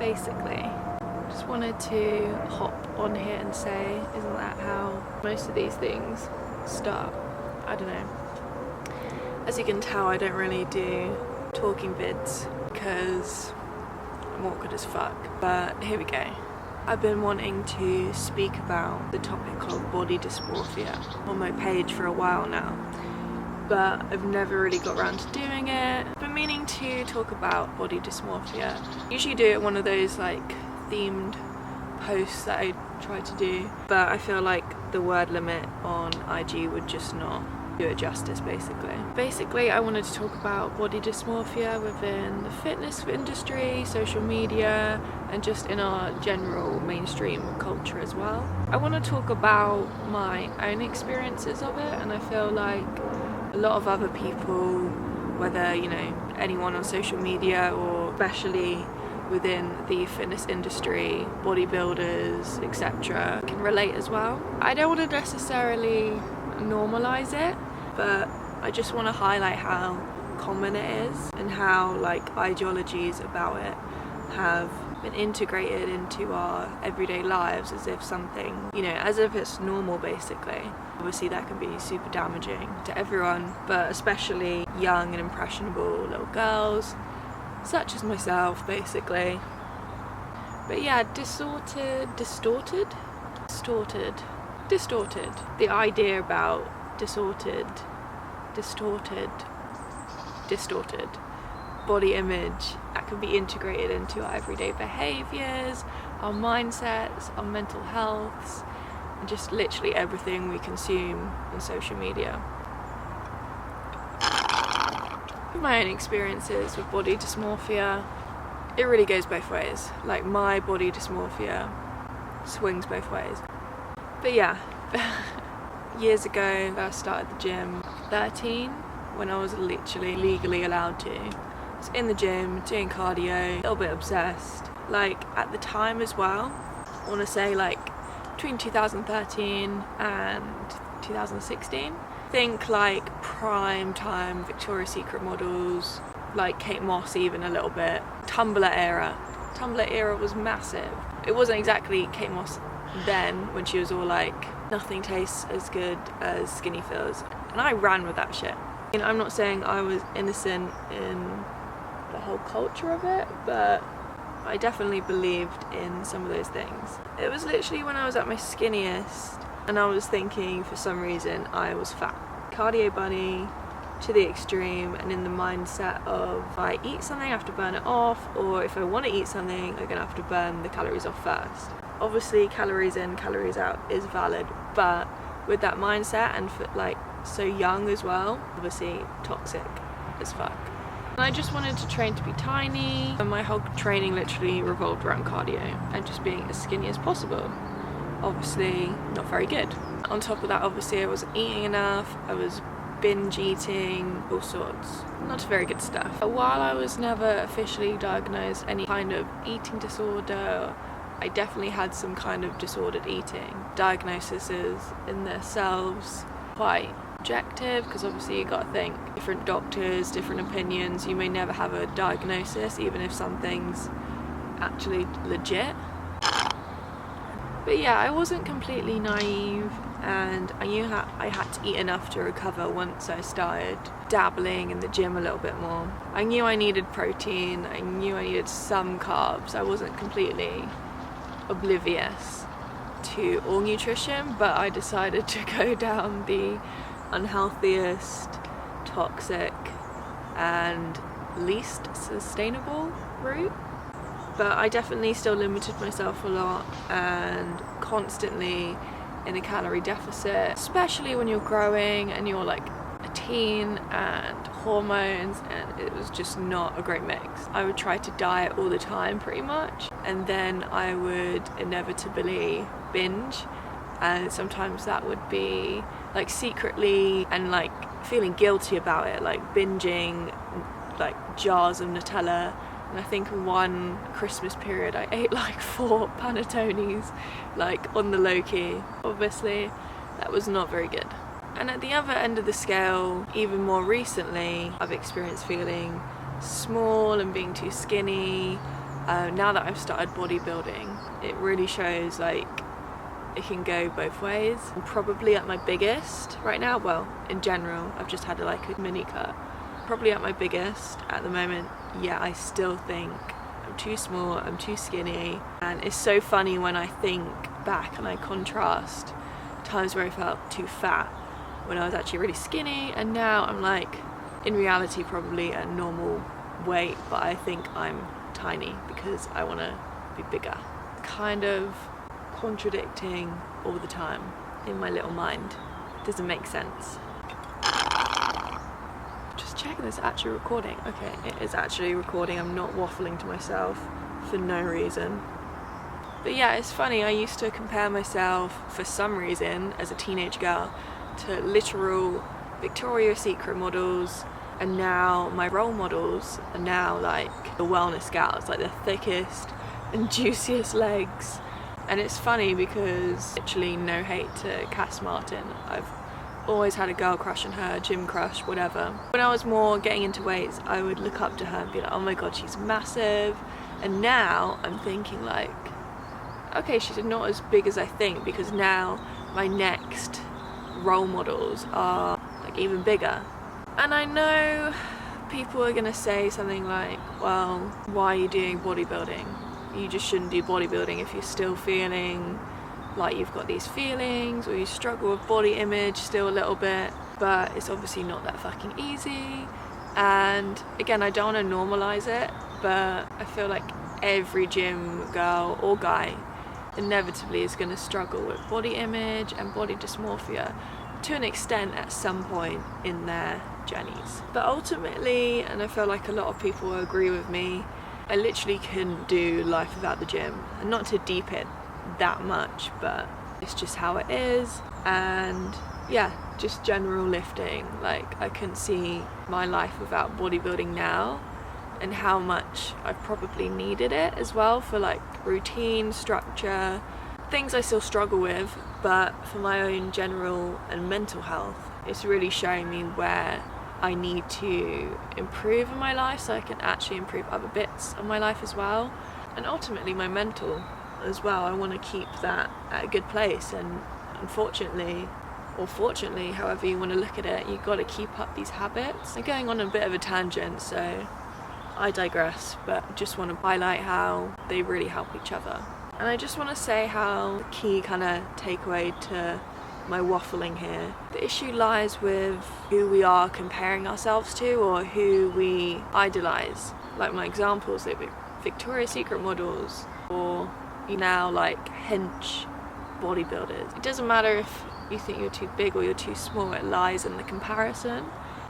basically. Just wanted to hop on here and say, isn't that how most of these things start? I don't know. As you can tell, I don't really do talking vids because I'm awkward as fuck, but here we go. I've been wanting to speak about the topic of body dysmorphia on my page for a while now, but I've never really got around to doing it. I've been meaning to talk about body dysmorphia. Usually do it one of those like themed posts that I try to do, but I feel like the word limit on IG would just not do it justice. Basically I wanted to talk about body dysmorphia within the fitness industry, social media, and just in our general mainstream culture as well. I want to talk about my own experiences of it, and I feel like a lot of other people, whether anyone on social media or especially within the fitness industry, bodybuilders, etc., can relate as well. I don't want to necessarily normalize it, but I just want to highlight how common it is and how ideologies about it have been integrated into our everyday lives as if something, as if it's normal basically. Obviously that can be super damaging to everyone, but especially young and impressionable little girls such as myself basically. But yeah, distorted. The idea about distorted body image that can be integrated into our everyday behaviours, our mindsets, our mental healths, and just literally everything we consume on social media. My own experiences with body dysmorphia, it really goes both ways. Like, my body dysmorphia swings both ways. But yeah, years ago I started the gym, 13, when I was literally legally allowed to. I was in the gym, doing cardio, a little bit obsessed. Like, at the time as well, I want to say between 2013 and 2016. Think prime time Victoria's Secret models, like Kate Moss even a little bit. Tumblr era was massive. It wasn't exactly Kate Moss then, when she was all nothing tastes as good as skinny feels, and I ran with that shit. I'm not saying I was innocent in the whole culture of it, but I definitely believed in some of those things. It was literally when I was at my skinniest and I was thinking for some reason I was fat. Cardio bunny to the extreme, and in the mindset of if I eat something I have to burn it off, or if I want to eat something I'm gonna have to burn the calories off first. Obviously calories in, calories out is valid, but with that mindset and for so young as well, obviously toxic as fuck. And I just wanted to train to be tiny, and my whole training literally revolved around cardio and just being as skinny as possible. Obviously not very good. On top of that, obviously I wasn't eating enough, I was binge eating, all sorts. Not very good stuff. While I was never officially diagnosed any kind of eating disorder, I definitely had some kind of disordered eating. Diagnoses in themselves quite objective, because obviously you got to think different doctors, different opinions. You may never have a diagnosis, even if something's actually legit. But yeah, I wasn't completely naive, and I knew I had to eat enough to recover once I started dabbling in the gym a little bit more. I knew I needed protein, I knew I needed some carbs. I wasn't completely oblivious to all nutrition, but I decided to go down the unhealthiest, toxic, and least sustainable route. But I definitely still limited myself a lot and constantly in a calorie deficit, especially when you're growing and you're a teen and hormones, and it was just not a great mix. I would try to diet all the time pretty much, and then I would inevitably binge, and sometimes that would be secretly and feeling guilty about it, binging jars of Nutella. And I think one Christmas period I ate 4 Panettones on the low-key. Obviously that was not very good. And at the other end of the scale, even more recently, I've experienced feeling small and being too skinny, Now that I've started bodybuilding, it really shows like it can go both ways. I'm probably at my biggest right now. Well, in general, I've just had like a mini cut. Probably at my biggest at the moment. Yeah, I still think I'm too small, I'm too skinny. And it's so funny when I think back and I contrast times where I felt too fat when I was actually really skinny, and now I'm like, in reality, probably a normal weight, but I think I'm tiny because I want to be bigger. Kind of contradicting all the time in my little mind. Doesn't make sense. Just checking this actually recording. Okay, it is actually recording. I'm not waffling to myself for no reason. But yeah, it's funny, I used to compare myself for some reason as a teenage girl to literal Victoria's Secret models, and now my role models are now like the wellness gals, like the thickest and juiciest legs. And it's funny because literally no hate to Cass Martin, I've always had a girl crush on her, gym crush, whatever. When I was more getting into weights, I would look up to her and be like, oh my god, she's massive. And now I'm thinking like, okay, she's not as big as I think, because now my next role models are like even bigger. And I know people are gonna say something like, well, why are you doing bodybuilding? You just shouldn't do bodybuilding if you're still feeling like you've got these feelings, or you struggle with body image still a little bit. But it's obviously not that fucking easy. And again, I don't want to normalize it, but I feel like every gym girl or guy inevitably is going to struggle with body image and body dysmorphia to an extent at some point in their journeys. But ultimately, and I feel like a lot of people will agree with me, I literally couldn't do life without the gym. And not to deep it that much, but it's just how it is. And yeah, just general lifting. Like, I couldn't see my life without bodybuilding now, and how much I've probably needed it as well for like routine, structure, things I still struggle with, but for my own general and mental health, it's really showing me where I need to improve in my life so I can actually improve other bits of my life as well. And ultimately my mental as well, I want to keep that at a good place. And unfortunately, or fortunately, however you want to look at it, you've got to keep up these habits. I'm going on a bit of a tangent, so I digress, but just want to highlight how they really help each other. And I just want to say how the key kind of takeaway to my waffling here, the issue lies with who we are comparing ourselves to, or who we idolize. Like my examples, like Victoria's Secret models, or now like hench bodybuilders. It doesn't matter if you think you're too big or you're too small, it lies in the comparison,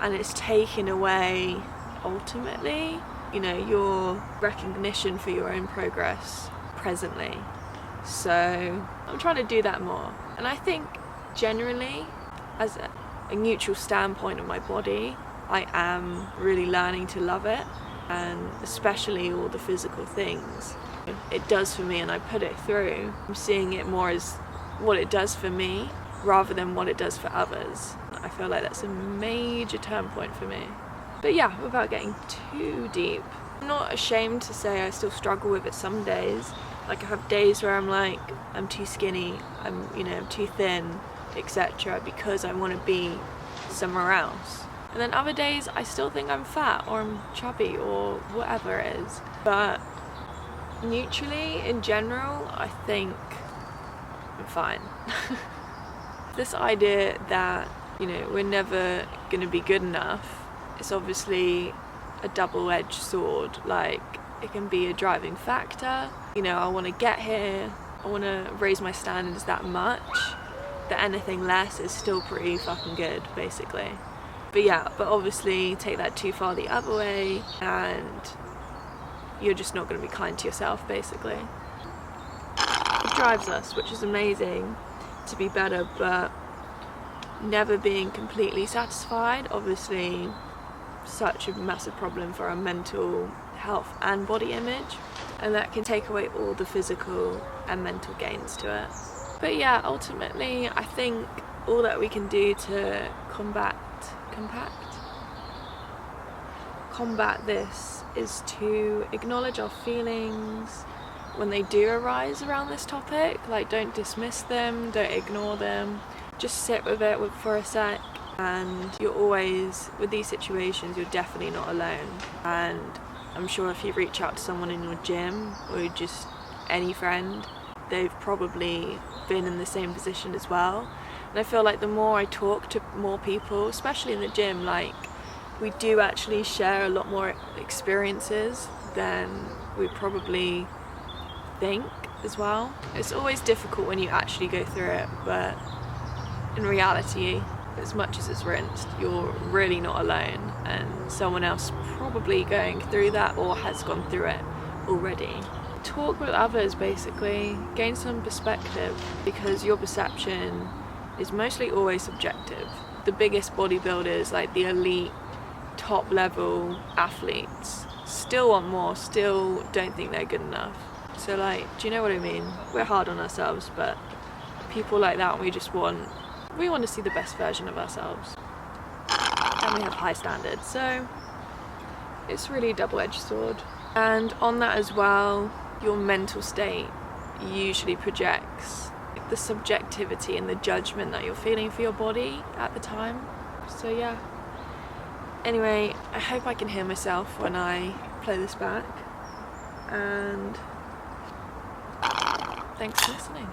and it's taken away ultimately, you know, your recognition for your own progress presently. So I'm trying to do that more, and I think generally, as a neutral standpoint of my body, I am really learning to love it, and especially all the physical things it does for me, and I put it through. I'm seeing it more as what it does for me rather than what it does for others. I feel like that's a major turn point for me. But yeah, without getting too deep, I'm not ashamed to say I still struggle with it some days. Like, I have days where I'm like, I'm too skinny, I'm too thin, etc., because I want to be somewhere else. And then other days I still think I'm fat, or I'm chubby, or whatever it is. But neutrally, in general, I think I'm fine. This idea that, we're never going to be good enough, it's obviously a double-edged sword. Like, it can be a driving factor. I want to get here, I want to raise my standards that much, that anything less is still pretty fucking good, basically. But obviously take that too far the other way, and you're just not going to be kind to yourself, basically. It drives us, which is amazing, to be better, but never being completely satisfied, obviously such a massive problem for our mental health and body image, and that can take away all the physical and mental gains to it. But yeah, ultimately I think all that we can do to combat combat this is to acknowledge our feelings when they do arise around this topic. Like, don't dismiss them, don't ignore them, just sit with it for a sec. And you're always, with these situations, you're definitely not alone. And I'm sure if you reach out to someone in your gym or just any friend, they've probably been in the same position as well. And I feel like the more I talk to more people, especially in the gym, like, we do actually share a lot more experiences than we probably think as well. It's always difficult when you actually go through it, but in reality, as much as it's rinsed, you're really not alone, and someone else probably going through that or has gone through it already. Talk with others, basically, gain some perspective, because your perception is mostly always subjective. The biggest bodybuilders, like the elite top level athletes, still want more, still don't think they're good enough. So, like, do you know what I mean? We're hard on ourselves, but people like that, we want to see the best version of ourselves, and we have high standards, so it's really a double-edged sword. And on that as well, your mental state usually projects the subjectivity and the judgment that you're feeling for your body at the time. So yeah, anyway, I hope I can hear myself when I play this back, and thanks for listening.